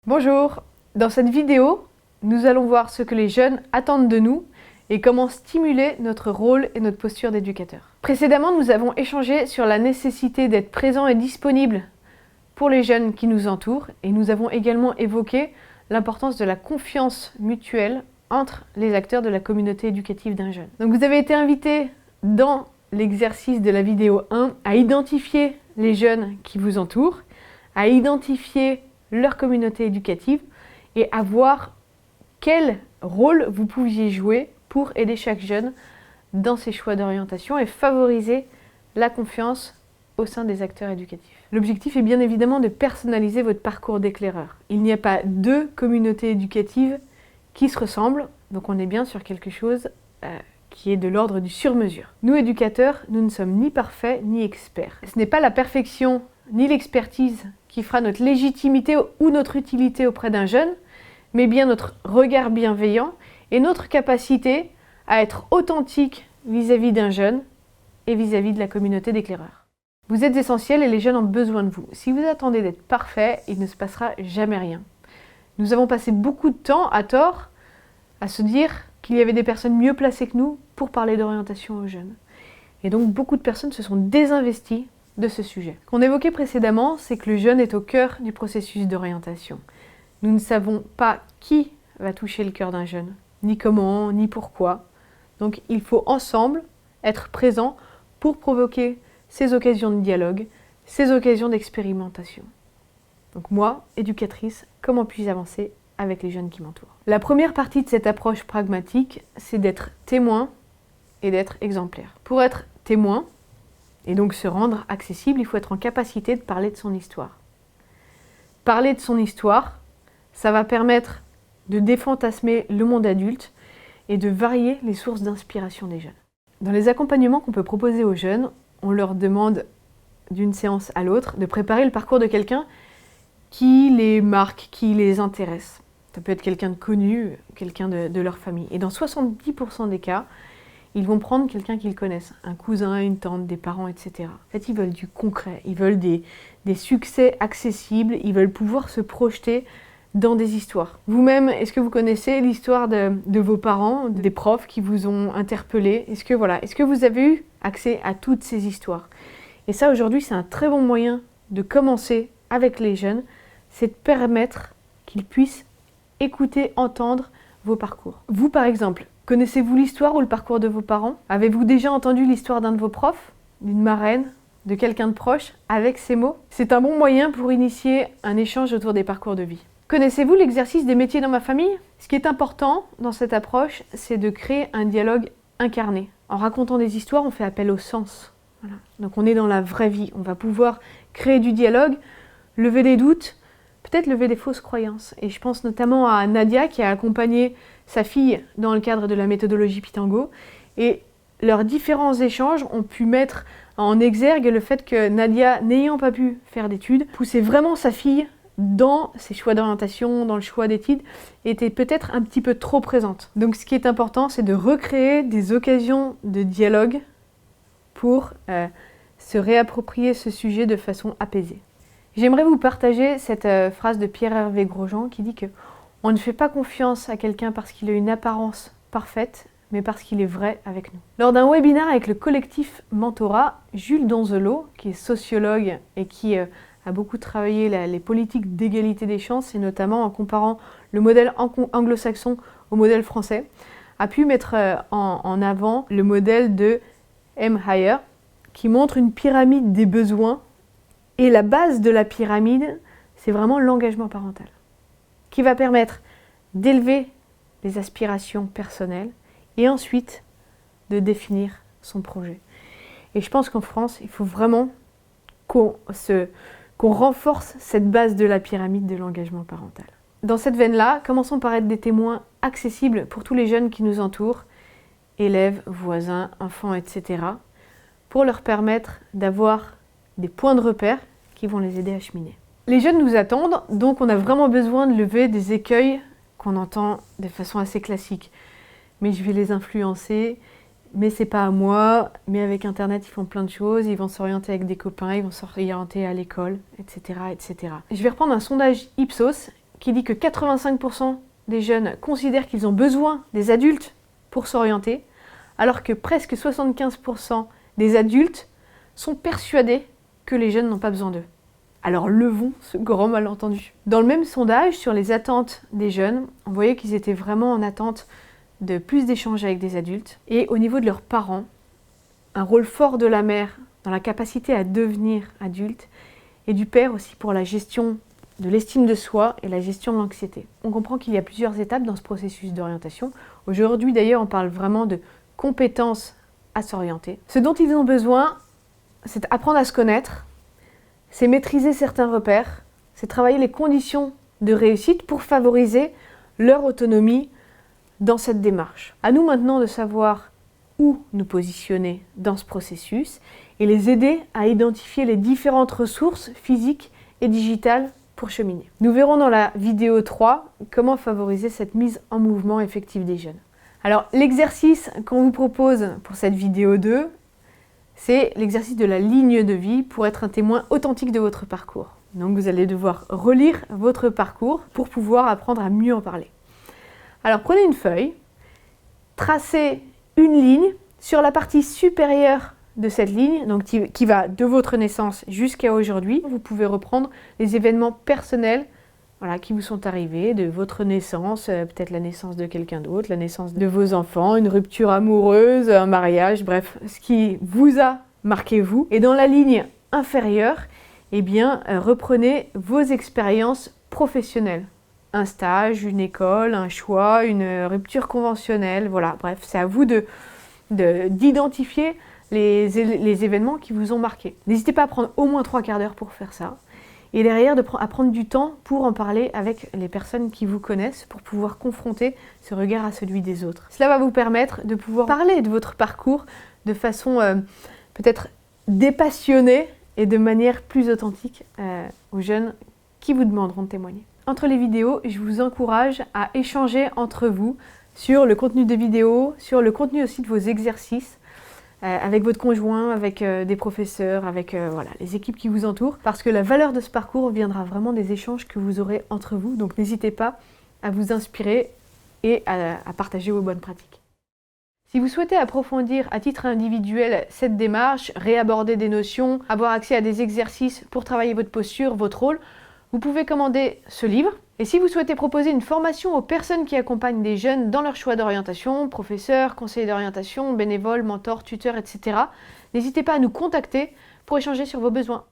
Bonjour, dans cette vidéo, nous allons voir ce que les jeunes attendent de nous et comment stimuler notre rôle et notre posture d'éducateur. Précédemment, nous avons échangé sur la nécessité d'être présent et disponible pour les jeunes qui nous entourent et nous avons également évoqué l'importance de la confiance mutuelle entre les acteurs de la communauté éducative d'un jeune. Donc vous avez été invité dans l'exercice de la vidéo 1 à identifier les jeunes qui vous entourent, à identifier leur communauté éducative et à voir quel rôle vous pouviez jouer pour aider chaque jeune dans ses choix d'orientation et favoriser la confiance au sein des acteurs éducatifs. L'objectif est bien évidemment de personnaliser votre parcours d'éclaireur. Il n'y a pas deux communautés éducatives qui se ressemblent, donc on est bien sur quelque chose qui est de l'ordre du sur-mesure. Nous, éducateurs, nous ne sommes ni parfaits ni experts. Ce n'est pas la perfection ni l'expertise qui fera notre légitimité ou notre utilité auprès d'un jeune, mais bien notre regard bienveillant et notre capacité à être authentique vis-à-vis d'un jeune et vis-à-vis de la communauté d'éclaireurs. Vous êtes essentiels et les jeunes ont besoin de vous. Si vous attendez d'être parfait, il ne se passera jamais rien. Nous avons passé beaucoup de temps, à tort, à se dire qu'il y avait des personnes mieux placées que nous pour parler d'orientation aux jeunes. Et donc beaucoup de personnes se sont désinvesties de ce sujet. Ce qu'on évoquait précédemment, c'est que le jeune est au cœur du processus d'orientation. Nous ne savons pas qui va toucher le cœur d'un jeune, ni comment, ni pourquoi. Donc il faut ensemble être présents pour provoquer ces occasions de dialogue, ces occasions d'expérimentation. Donc moi, éducatrice, comment puis-je avancer avec les jeunes qui m'entourent? La première partie de cette approche pragmatique, c'est d'être témoin et d'être exemplaire. Pour être témoin, et donc se rendre accessible, il faut être en capacité de parler de son histoire. Parler de son histoire, ça va permettre de défantasmer le monde adulte et de varier les sources d'inspiration des jeunes. Dans les accompagnements qu'on peut proposer aux jeunes, on leur demande d'une séance à l'autre de préparer le parcours de quelqu'un qui les marque, qui les intéresse. Ça peut être quelqu'un de connu, quelqu'un de leur famille. Et dans 70% des cas, ils vont prendre quelqu'un qu'ils connaissent, un cousin, une tante, des parents, etc. En fait, ils veulent du concret, ils veulent des succès accessibles, ils veulent pouvoir se projeter dans des histoires. Vous-même, est-ce que vous connaissez l'histoire de vos parents, des profs qui vous ont interpellé? Est-ce que vous avez eu accès à toutes ces histoires? Et ça, aujourd'hui, c'est un très bon moyen de commencer avec les jeunes, c'est de permettre qu'ils puissent écouter, entendre vos parcours. Vous, par exemple, connaissez-vous l'histoire ou le parcours de vos parents? Avez-vous déjà entendu l'histoire d'un de vos profs, d'une marraine, de quelqu'un de proche, avec ces mots? C'est un bon moyen pour initier un échange autour des parcours de vie. Connaissez-vous l'exercice des métiers dans ma famille? Ce qui est important dans cette approche, c'est de créer un dialogue incarné. En racontant des histoires, on fait appel au sens. Voilà. Donc on est dans la vraie vie. On va pouvoir créer du dialogue, lever des doutes, peut-être lever des fausses croyances. Et je pense notamment à Nadia qui a accompagné sa fille dans le cadre de la méthodologie Pitango. Et leurs différents échanges ont pu mettre en exergue le fait que Nadia, n'ayant pas pu faire d'études, poussait vraiment sa fille dans ses choix d'orientation, dans le choix d'études, était peut-être un petit peu trop présente. Donc ce qui est important, c'est de recréer des occasions de dialogue pour se réapproprier ce sujet de façon apaisée. J'aimerais vous partager cette phrase de Pierre-Hervé Grosjean qui dit que on ne fait pas confiance à quelqu'un parce qu'il a une apparence parfaite, mais parce qu'il est vrai avec nous. Lors d'un webinaire avec le collectif Mentorat, Jules Donzelot, qui est sociologue et qui a beaucoup travaillé les politiques d'égalité des chances, et notamment en comparant le modèle anglo-saxon au modèle français, a pu mettre en avant le modèle de M. Higher, qui montre une pyramide des besoins. Et la base de la pyramide, c'est vraiment l'engagement parental, qui va permettre d'élever les aspirations personnelles et ensuite de définir son projet. Et je pense qu'en France, il faut vraiment qu'on renforce cette base de la pyramide de l'engagement parental. Dans cette veine-là, commençons par être des témoins accessibles pour tous les jeunes qui nous entourent, élèves, voisins, enfants, etc., pour leur permettre d'avoir des points de repère qui vont les aider à cheminer. Les jeunes nous attendent, donc on a vraiment besoin de lever des écueils qu'on entend de façon assez classique. Mais je vais les influencer, mais c'est pas à moi, mais avec Internet ils font plein de choses, ils vont s'orienter avec des copains, ils vont s'orienter à l'école, etc., etc. Je vais reprendre un sondage Ipsos qui dit que 85% des jeunes considèrent qu'ils ont besoin des adultes pour s'orienter, alors que presque 75% des adultes sont persuadés que les jeunes n'ont pas besoin d'eux. Alors levons ce grand malentendu. Dans le même sondage sur les attentes des jeunes, on voyait qu'ils étaient vraiment en attente de plus d'échanges avec des adultes. Et au niveau de leurs parents, un rôle fort de la mère dans la capacité à devenir adulte et du père aussi pour la gestion de l'estime de soi et la gestion de l'anxiété. On comprend qu'il y a plusieurs étapes dans ce processus d'orientation. Aujourd'hui d'ailleurs, on parle vraiment de compétences à s'orienter. Ce dont ils ont besoin, c'est apprendre à se connaître, c'est maîtriser certains repères, c'est travailler les conditions de réussite pour favoriser leur autonomie dans cette démarche. À nous maintenant de savoir où nous positionner dans ce processus et les aider à identifier les différentes ressources physiques et digitales pour cheminer. Nous verrons dans la vidéo 3 comment favoriser cette mise en mouvement effective des jeunes. Alors l'exercice qu'on vous propose pour cette vidéo 2, c'est l'exercice de la ligne de vie pour être un témoin authentique de votre parcours. Donc vous allez devoir relire votre parcours pour pouvoir apprendre à mieux en parler. Alors prenez une feuille, tracez une ligne sur la partie supérieure de cette ligne, donc qui va de votre naissance jusqu'à aujourd'hui. Vous pouvez reprendre les événements personnels qui vous sont arrivés de votre naissance, peut-être la naissance de quelqu'un d'autre, la naissance de vos enfants, une rupture amoureuse, un mariage, bref, ce qui vous a marqué vous. Et dans la ligne inférieure, reprenez vos expériences professionnelles. Un stage, une école, un choix, une rupture conventionnelle, voilà, bref, c'est à vous d'identifier les événements qui vous ont marqué. N'hésitez pas à prendre au moins 3 quarts d'heure pour faire ça. Et derrière, à prendre du temps pour en parler avec les personnes qui vous connaissent, pour pouvoir confronter ce regard à celui des autres. Cela va vous permettre de pouvoir parler de votre parcours de façon peut-être dépassionnée et de manière plus authentique aux jeunes qui vous demanderont de témoigner. Entre les vidéos, je vous encourage à échanger entre vous sur le contenu des vidéos, sur le contenu aussi de vos exercices, avec votre conjoint, avec des professeurs, avec les équipes qui vous entourent, parce que la valeur de ce parcours viendra vraiment des échanges que vous aurez entre vous. Donc n'hésitez pas à vous inspirer et à partager vos bonnes pratiques. Si vous souhaitez approfondir à titre individuel cette démarche, réaborder des notions, avoir accès à des exercices pour travailler votre posture, votre rôle, vous pouvez commander ce livre. Et si vous souhaitez proposer une formation aux personnes qui accompagnent des jeunes dans leur choix d'orientation, professeurs, conseillers d'orientation, bénévoles, mentors, tuteurs, etc., n'hésitez pas à nous contacter pour échanger sur vos besoins.